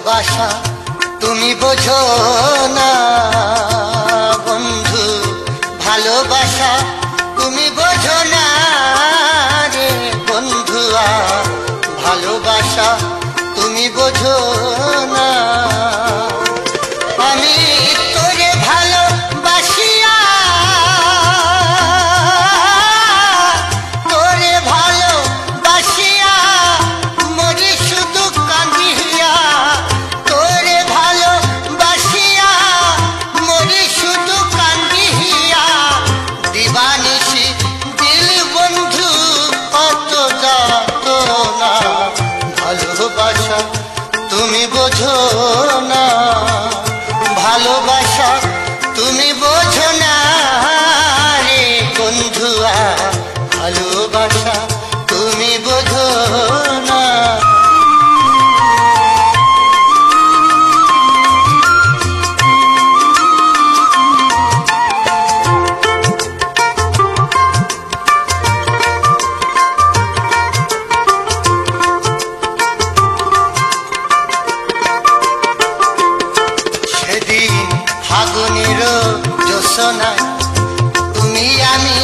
ভালোবাসা তুমি বোঝো না বন্ধু, ভালোবাসা তুমি বোঝো না রে বন্ধুয়া, ভালোবাসা তুমি বোঝো না। আমি তোরে ভালোবাসিয়া তোরে ভালোবাসিয়া মরি শুধু কাঁদিয়া, তোরে ভালোবাসিয়া মরি শুধু কাঁদিয়া, দিবানিশি দিল বন্ধু কত যাতনা, ভালোবাসা তুমি বোঝো না, ভালোবাসা তুমি বোঝো না রে বন্ধুয়া, ভালোবাসা তুমি বোঝো না। ফাগুনের জোছনা তুমি আমি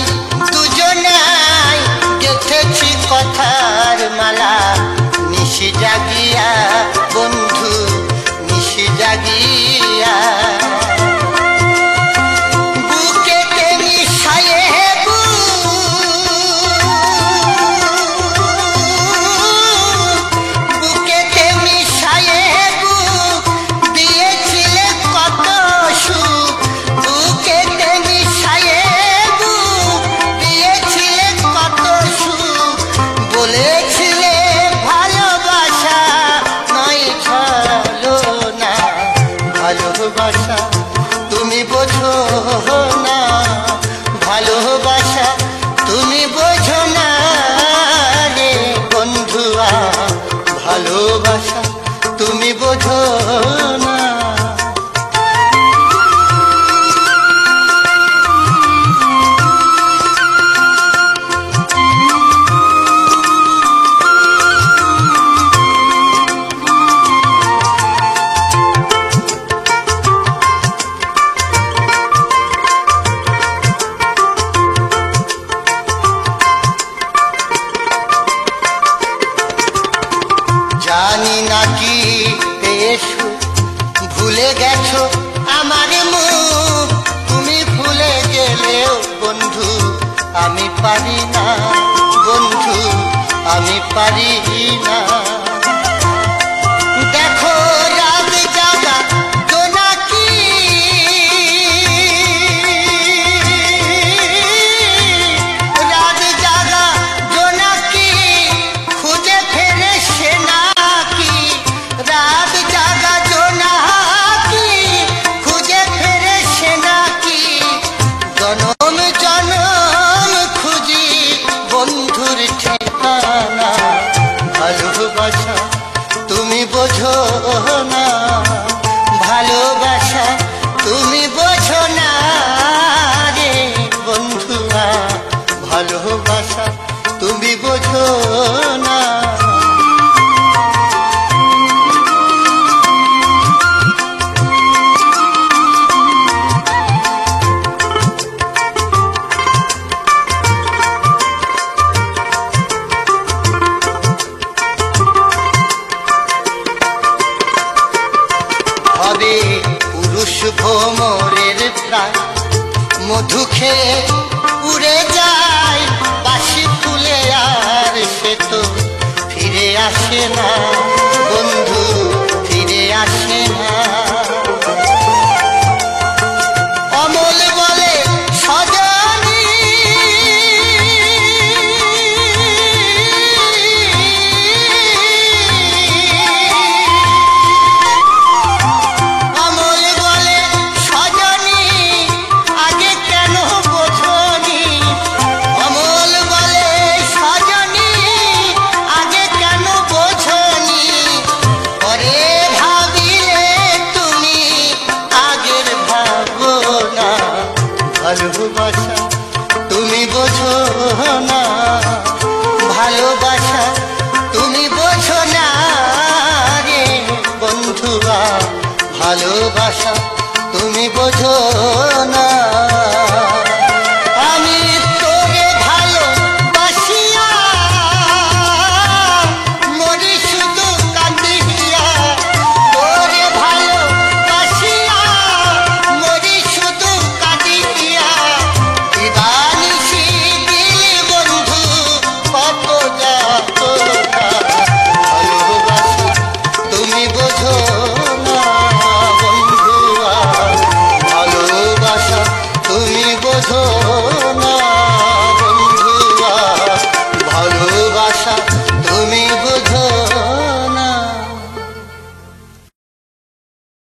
দুজনাই গেথেছি কথার মালা, নিশি জাগিয়া বন্ধু নিশি জাগিয়া, বুকেতে মিশায়ে বুকেতে মিশায়ে দিয়েছিলে কত সুখ, বুকেতে মিশায়ে দিয়েছিলে কত সুখ, বলেছিলে ভালোবাসা নয় ছলনা, ভালোবাসা তুমি বোঝো না, ভালোবাসা তুমি বোঝো না রে বন্ধুয়া, ভালোবাসা তুমি বোঝো না। জানি নাকি এসো ভুলে গেছো আমার মুখ, তুমি ভুলে গেলেও বন্ধু আমি পারি না, বন্ধু আমি পারি না। দেখো রাত জাগা জোনাকি, রাত জাগা জোনাকি খুঁজে ফেরে সে নাকি, রাত জাগা জোনাকি খুঁজে ফেরে সে নাকি, জনম জনম খুঁজি বন্ধুর ঠিকানা, ভালোবাসা তুমি বোঝো না, ভালোবাসা তুমি বোঝো না রে বন্ধুয়া, ভালোবাসা তুমি বোঝো না। হবে পুরুষ ভোমরের প্রাণ মধু খেয়ে উড়ে যায় বাসি ফুলে, আর সে তো ফিরে আসে না বন্ধু, ফিরে আসে না। অমল বলে সজনী আগে কেন বোঝনি, অমল বলে সজনী আগে কেন বোঝনি, ভালোবাসা তুমি বোঝো না। আমি তোরে ভালোবাসিয়া মরি শুধু কাঁদিয়া, তোরে ভালোবাসিয়া মরি শুধু কাঁদিয়া। দিবানিশি দিলি বন্ধু কত যাতনা, ভালোবাসা তুমি বোঝো